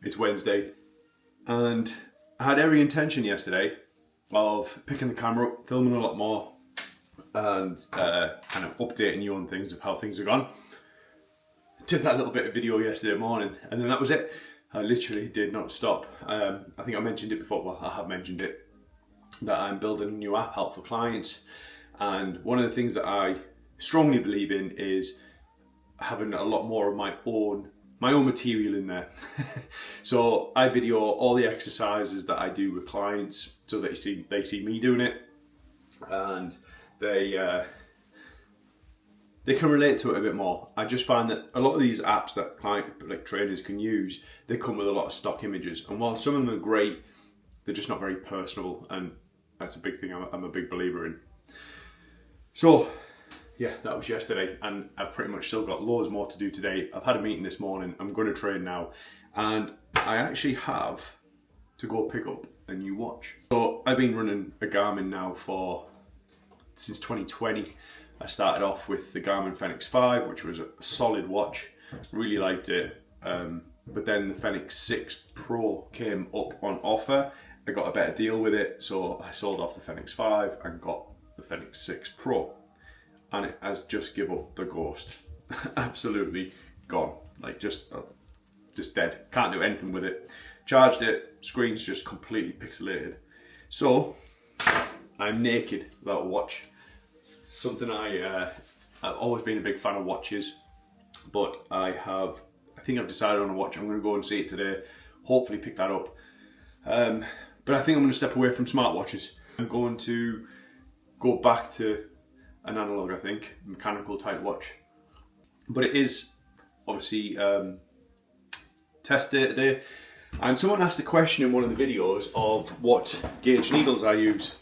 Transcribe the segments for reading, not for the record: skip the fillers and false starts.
It's Wednesday, and I had every intention yesterday of picking the camera up, filming a lot more, and kind of updating you on things of how things have gone. I did that little bit of video yesterday morning, and then that was it. I literally did not stop. I think I mentioned it before, well, I have mentioned it, that I'm building a new app, Help for Clients, and one of the things that I strongly believe in is having a lot more of my own material in there. So I video all the exercises that I do with clients so that they see me doing it, and they can relate to it a bit more. I just find that a lot of these apps that trainers can use, they come with a lot of stock images, and while some of them are great, they're just not very personable, and that's a big thing I'm a big believer in. So yeah, that was yesterday, and I've pretty much still got loads more to do today. I've had a meeting this morning, I'm going to train now, and I actually have to go pick up a new watch. So I've been running a Garmin now since 2020. I started off with the Garmin Fenix 5, which was a solid watch, really liked it, but then the Fenix 6 Pro came up on offer. I got a better deal with it, so I sold off the Fenix 5 and got the Fenix 6 Pro. And it has just given up the ghost. Absolutely gone. Like just dead. Can't do anything with it. Charged it, screen's just completely pixelated. So I'm naked without a watch. Something I've always been a big fan of watches, but I think I've decided on a watch. I'm going to go and see it today. Hopefully pick that up. But I think I'm going to step away from smartwatches. I'm going to go back to an analog, I think, mechanical type watch. But it is obviously test day today. And someone asked a question in one of the videos of what gauge needles I use.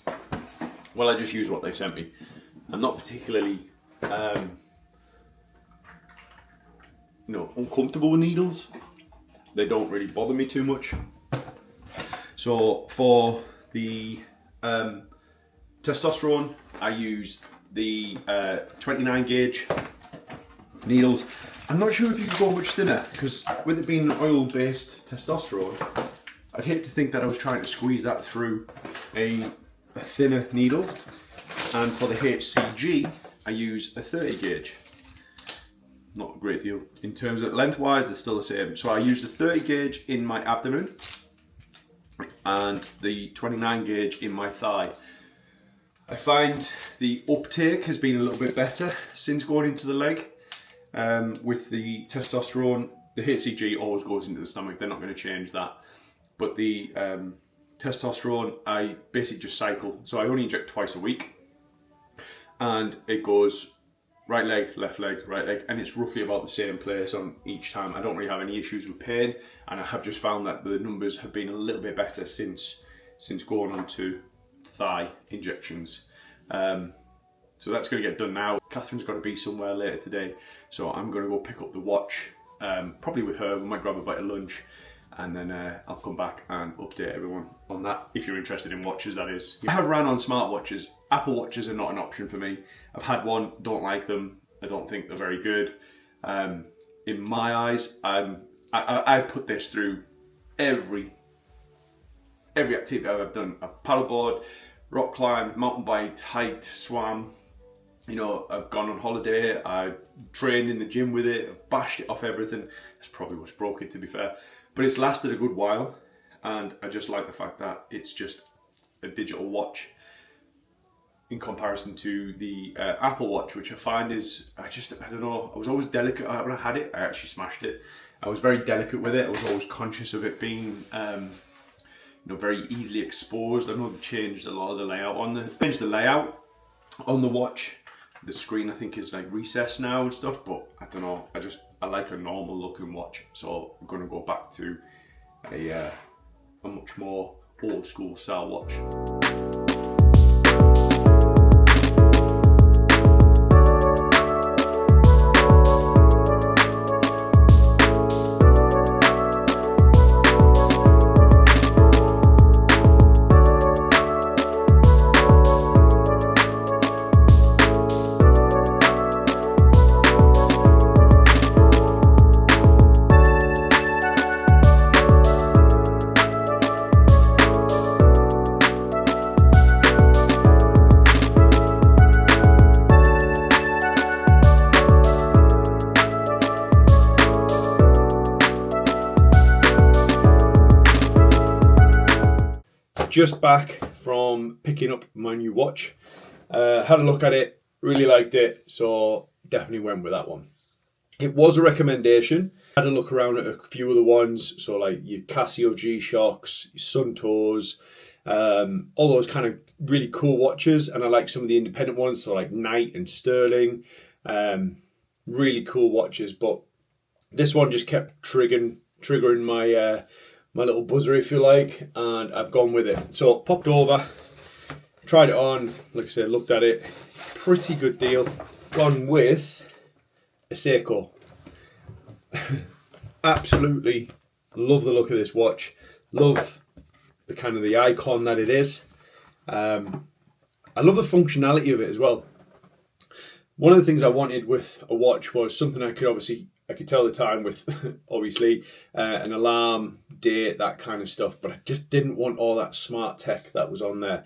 Well, I just use what they sent me. I'm not particularly uncomfortable with needles. They don't really bother me too much. So for the testosterone, I use the 29 gauge needles. I'm not sure if you can go much thinner, because with it being oil-based testosterone, I'd hate to think that I was trying to squeeze that through a thinner needle. And for the HCG, I use a 30 gauge. Not a great deal. In terms of lengthwise, they're still the same. So I use the 30 gauge in my abdomen and the 29 gauge in my thigh. I find the uptake has been a little bit better since going into the leg. With the testosterone, the HCG always goes into the stomach, they're not going to change that. But the testosterone, I basically just cycle. So I only inject twice a week. And it goes right leg, left leg, right leg, and it's roughly about the same place on each time. I don't really have any issues with pain, and I have just found that the numbers have been a little bit better since going on to thigh injections. So that's going to get done now. Catherine's got to be somewhere later today, so I'm going to go pick up the watch, probably with her. We might grab a bite of lunch, and then I'll come back and update everyone on that, if you're interested in watches, that is. I have ran on smartwatches. Apple watches are not an option for me. I've had one, don't like them. I don't think they're very good. In my eyes, I put this through every activity I've done. I've paddleboard, rock climbed, mountain biked, hiked, swam. You know, I've gone on holiday, I've trained in the gym with it, I've bashed it off everything. That's probably what's broke it, to be fair. But it's lasted a good while, and I just like the fact that it's just a digital watch in comparison to the Apple Watch, which I find is, I don't know, I was always delicate. When I had it, I actually smashed it. I was very delicate with it. I was always conscious of it being very easily exposed. I know they changed a lot of the layout on the watch. The screen, I think, is like recessed now and stuff, but I don't know, I like a normal looking watch, so I'm going to go back to a much more old school style watch. just back from picking up my new watch. Had a look at it, really liked it, so definitely went with that one. It was a recommendation. Had a look around at a few other ones, so like your Casio G-Shocks, your Suntoes, all those kind of really cool watches, and I like some of the independent ones, so like Knight and Sterling, really cool watches. But this one just kept triggering my my little buzzer, if you like, and I've gone with it. So popped over, tried it on, like I said, looked at it, pretty good deal. Gone with a Seiko. Absolutely love the look of this watch. Love the kind of the icon that it is. I love the functionality of it as well. One of the things I wanted with a watch was something I could tell the time with, obviously, an alarm, date, that kind of stuff, but I just didn't want all that smart tech that was on there.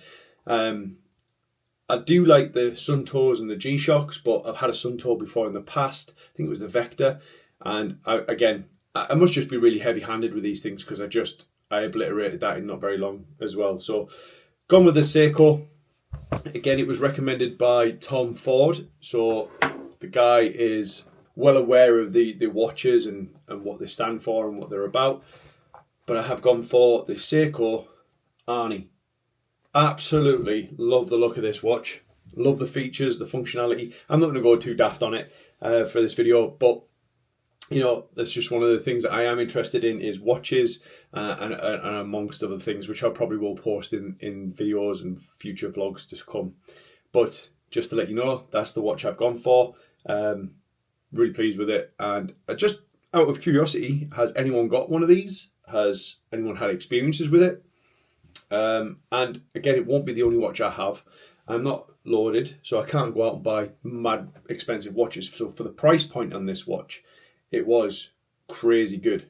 I do like the Suntoes and the G-Shocks, but I've had a Suntoo before in the past. I think it was the Vector, and I must just be really heavy-handed with these things because I obliterated that in not very long as well. So, gone with the Seiko. Again, it was recommended by Tom Ford, so the guy is well aware of the watches and what they stand for and what they're about. But I have gone for the Seiko Arnie. Absolutely love the look of this watch. Love the features, the functionality. I'm not going to go too daft on it for this video, but you know, that's just one of the things that I am interested in is watches and amongst other things, which I probably will post in videos and future vlogs to come. But just to let you know, that's the watch I've gone for. Really pleased with it. And just out of curiosity, has anyone got one of these? Has anyone had experiences with it? And again, it won't be the only watch I have. I'm not loaded, so I can't go out and buy mad expensive watches. So for the price point on this watch, it was crazy good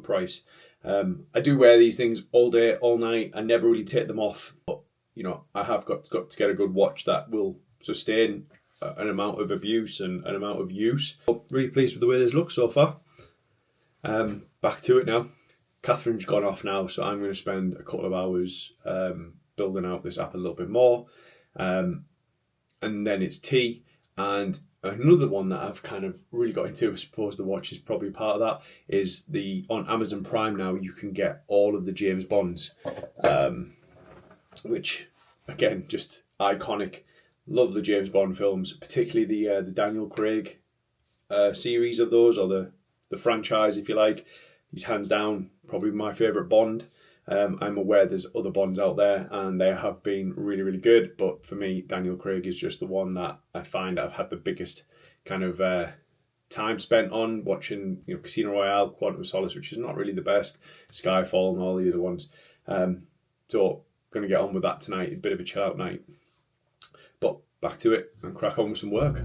price. I do wear these things all day, all night. I never really take them off, but you know, I have got to get a good watch that will sustain an amount of abuse and an amount of use. I'm really pleased with the way this looks so far. Back to it now. Catherine's gone off now, so I'm going to spend a couple of hours building out this app a little bit more. And then it's tea. And another one that I've kind of really got into, I suppose the watch is probably part of that, is on Amazon Prime now you can get all of the James Bonds, which again, just iconic. Love the James Bond films, particularly the Daniel Craig series of those, or the franchise, if you like. He's hands down probably my favourite Bond. I'm aware there's other Bonds out there and they have been really, really good, but for me, Daniel Craig is just the one that I find I've had the biggest kind of time spent on watching, you know, Casino Royale, Quantum of Solace, which is not really the best, Skyfall and all the other ones. So going to get on with that tonight, a bit of a chill out night. But back to it and crack on with some work.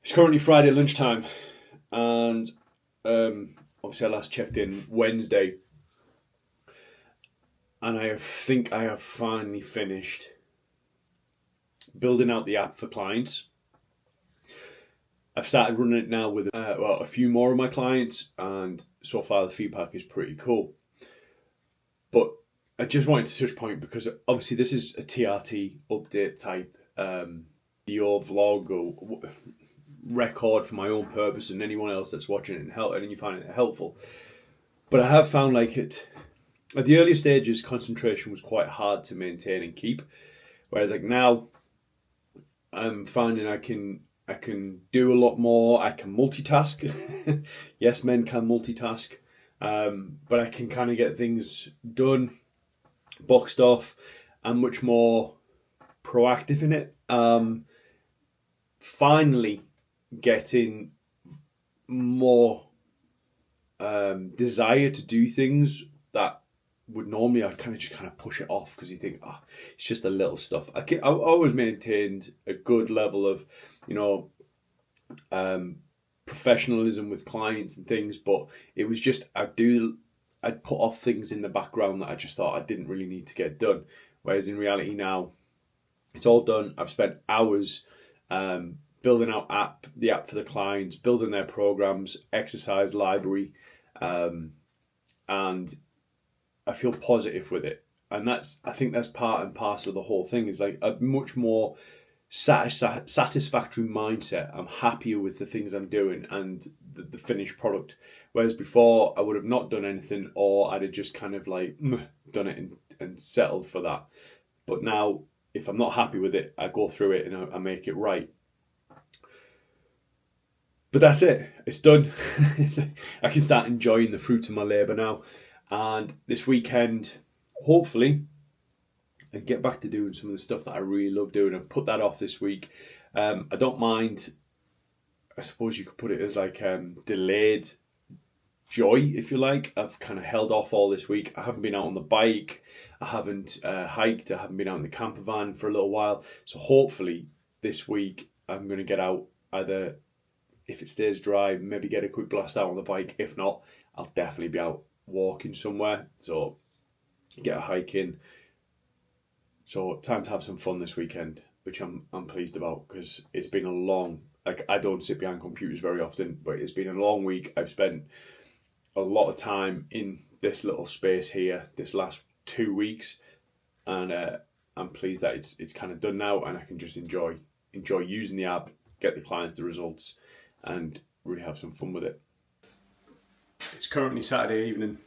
It's currently Friday lunchtime, and obviously I last checked in Wednesday, and I think I have finally finished building out the app for clients. I've started running it now with a few more of my clients, and so far the feedback is pretty cool. But I just wanted to touch point because obviously this is a TRT update type video vlog or record for my own purpose and anyone else that's watching it and you find it helpful. But I have found like it at the earlier stages, concentration was quite hard to maintain and keep, whereas like now I'm finding I can do a lot more. I can multitask. Yes, men can multitask, but I can kind of get things done, boxed off. I'm much more proactive in it. Finally getting more desire to do things that would normally I kind of push it off because you think, it's just the little stuff. I always maintained a good level of, professionalism with clients and things, but it was just I'd put off things in the background that I just thought I didn't really need to get done. Whereas in reality now, it's all done. I've spent hours building out the app for the clients, building their programs, exercise library, and I feel positive with it. And I think that's part and parcel of the whole thing, is like a much more satisfactory mindset. I'm happier with the things I'm doing and the finished product. Whereas before, I would have not done anything, or I'd have just kind of like done it and settled for that. But now, if I'm not happy with it, I go through it and I make it right. But that's it. It's done. I can start enjoying the fruits of my labour now. And this weekend, hopefully, and get back to doing some of the stuff that I really love doing. I've put that off this week. I don't mind. I suppose you could put it as like delayed joy, if you like. I've kind of held off all this week. I haven't been out on the bike. I haven't hiked. I haven't been out in the camper van for a little while. So hopefully this week I'm going to get out, either if it stays dry, maybe get a quick blast out on the bike. If not, I'll definitely be out walking somewhere. So get a hike in. So time to have some fun this weekend, which I'm pleased about, because it's been a long, like, I don't sit behind computers very often, but it's been a long week. I've spent a lot of time in this little space here this last 2 weeks, and I'm pleased that it's kind of done now, and I can just enjoy using the app, get the clients the results, and really have some fun with it. It's currently Saturday evening.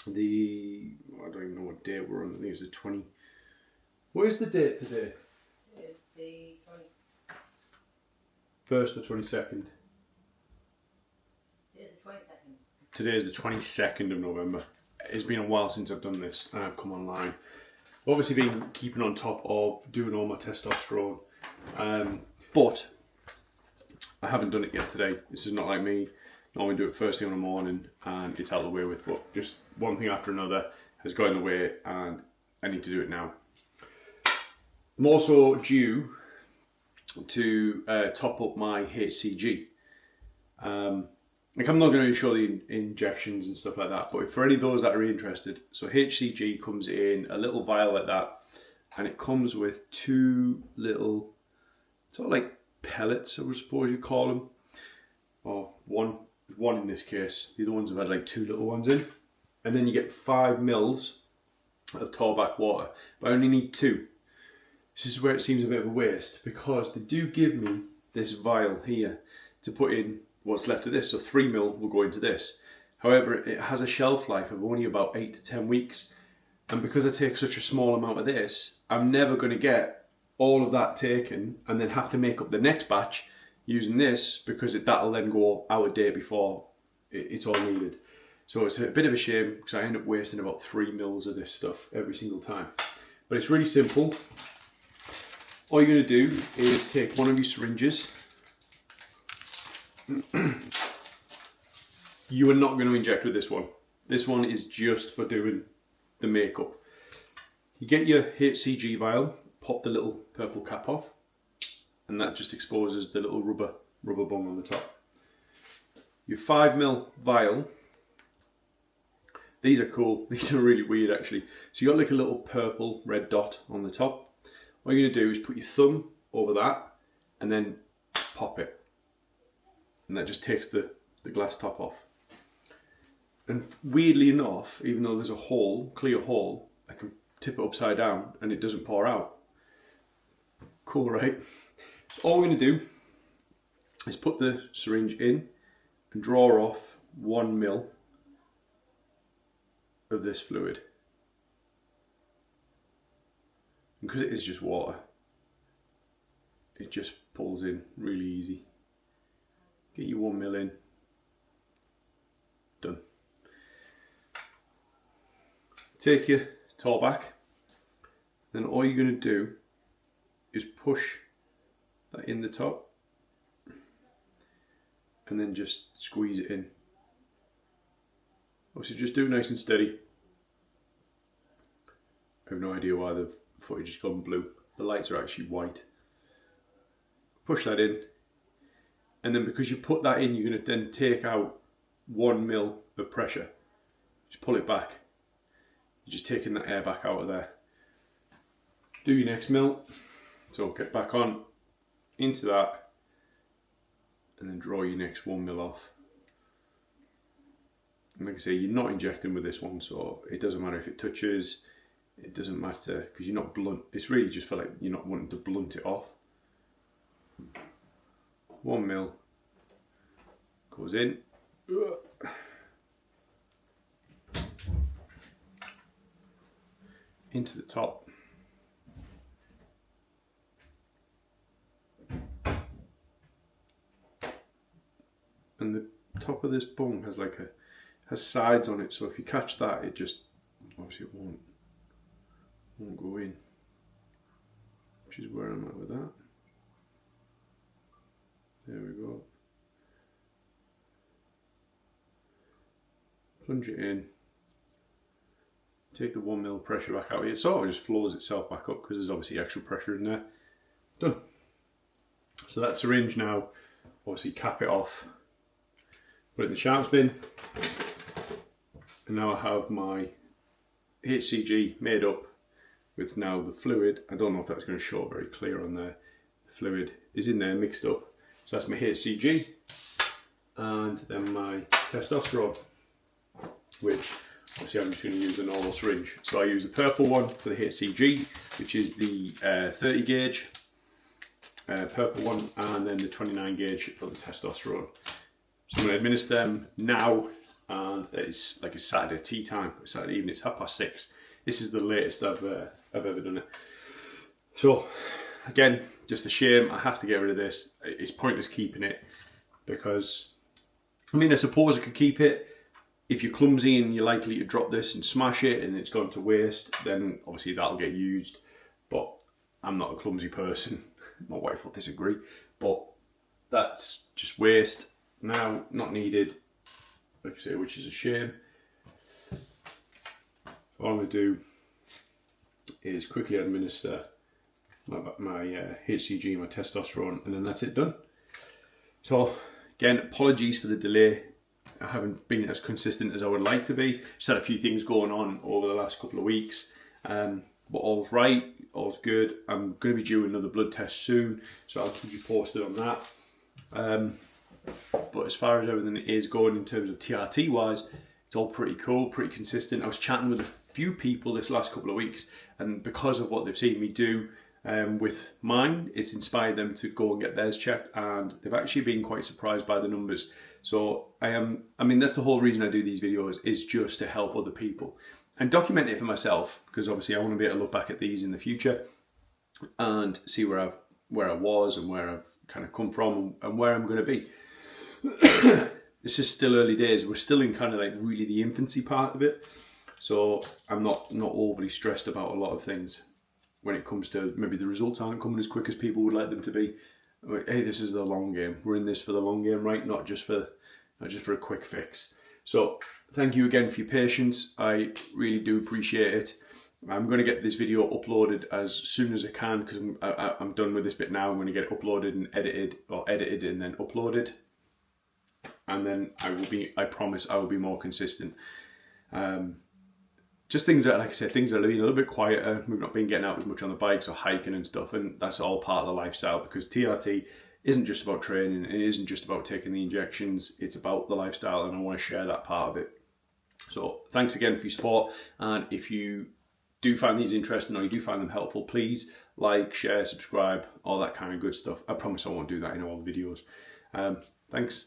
I don't even know what date we're on. I think it's the 20. What is the date today? It's the 1st or 22nd? It is the 22nd. Today is the 22nd of November. It's been a while since I've done this, and I've come online. Obviously been keeping on top of doing all my testosterone, but I haven't done it yet today. This is not like me. Normally do it first thing in the morning and it's out of the way with, but just one thing after another has got in the way, and I need to do it now. I'm also due to top up my HCG. Like, I'm not going to show the injections and stuff like that, but for any of those that are interested, so HCG comes in a little vial like that, and it comes with 2 little, sort of like pellets, I would suppose you call them, or one in this case. The other ones have had like 2 little ones in, and then you get 5 mils of Torback water, but I only need 2. This is where it seems a bit of a waste, because they do give me this vial here to put in what's left of this, so 3 mil will go into this. However, it has a shelf life of only about 8 to 10 weeks, and because I take such a small amount of this, I'm never going to get all of that taken and then have to make up the next batch using this, because that'll then go out a day before it's all needed. So it's a bit of a shame, because I end up wasting about 3 mils of this stuff every single time. But it's really simple. All you're going to do is take one of your syringes. You are not going to inject with this one. This one is just for doing the makeup. You get your HCG vial, pop the little purple cap off, and that just exposes the little rubber bung on the top. Your 5 mil vial. These are cool. These are really weird, actually. So you got like a little purple red dot on the top. What you're going to do is put your thumb over that and then pop it. And that just takes the glass top off. And weirdly enough, even though there's a hole, clear hole, I can tip it upside down and it doesn't pour out. Cool, right? So all we're going to do is put the syringe in and draw off 1 mil of this fluid. And because it is just water, it just pulls in really easy. Get your 1 mil in. Done. Take your Torback. Then all you're going to do is push that in the top and then just squeeze it in. Obviously just do it nice and steady. I have no idea why the footage has gone blue. The lights are actually white. Push that in, And then because you put that in, you're going to then take out 1 mil of pressure. Just pull it back. You're just taking that air back out of there. Do your next mil. So get back on into that and then draw your next 1 mil off. And like I say, you're not injecting with this one, so it doesn't matter if it touches, it doesn't matter because you're not blunt. It's really just for like you're not wanting to blunt it off. 1 mil goes in. Into the top. And the top of this bung has sides on it, so if you catch that, it just obviously it won't go in. Which is where I'm at with that. There we go. Plunge it in. Take the 1 mil pressure back out. It sort of just flows itself back up because there's obviously extra pressure in there. Done. So that syringe now, obviously cap it off, put it in the sharps bin, and now I have my HCG made up with now the fluid. I don't know if that's going to show very clear on there. The fluid is in there mixed up. So that's my HCG and then my testosterone, which obviously I'm just going to use the normal syringe. So I use the purple one for the HCG, which is the 30 gauge purple one, and then the 29 gauge for the testosterone. So I'm going to administer them now, and it's like a Saturday tea time, Saturday evening, it's 6:30. This is the latest I've ever done it. So again, just a shame, I have to get rid of this. It's pointless keeping it because, I mean, I suppose I could keep it. If you're clumsy and you're likely to drop this and smash it and it's gone to waste, then obviously that'll get used. But I'm not a clumsy person. My wife will disagree. But that's just waste. Now, not needed, like I say, which is a shame. All I'm going to do is quickly administer my HCG, my testosterone, and then that's it done. So again, apologies for the delay. I haven't been as consistent as I would like to be. Just had a few things going on over the last couple of weeks, but all's right, all's good. I'm going to be due another blood test soon, so I'll keep you posted on that. But as far as everything is going in terms of TRT wise, it's all pretty cool, pretty consistent. I was chatting with a few people this last couple of weeks, and because of what they've seen me do with mine, it's inspired them to go and get theirs checked, and they've actually been quite surprised by the numbers. So I mean, that's the whole reason I do these videos, is just to help other people and document it for myself, because obviously I want to be able to look back at these in the future and see where I was and where I've kind of come from and where I'm going to be. This is still early days. We're still in kind of like really the infancy part of it. So I'm not overly stressed about a lot of things when it comes to maybe the results aren't coming as quick as people would like them to be. Hey, this is the long game. We're in this for the long game, right? Not just for a quick fix. So thank you again for your patience. I really do appreciate it. I'm going to get this video uploaded as soon as I can, because I'm done with this bit now. I'm going to get it uploaded and edited and then uploaded. And then I promise I will be more consistent. Just things that, like I said, things that have been a little bit quieter. We've not been getting out as much on the bikes or hiking and stuff, and that's all part of the lifestyle, because TRT isn't just about training, it isn't just about taking the injections, it's about the lifestyle, and I want to share that part of it. So thanks again for your support, and if you do find these interesting or you do find them helpful, please like, share, subscribe, all that kind of good stuff. I promise I won't do that in all the videos. Thanks.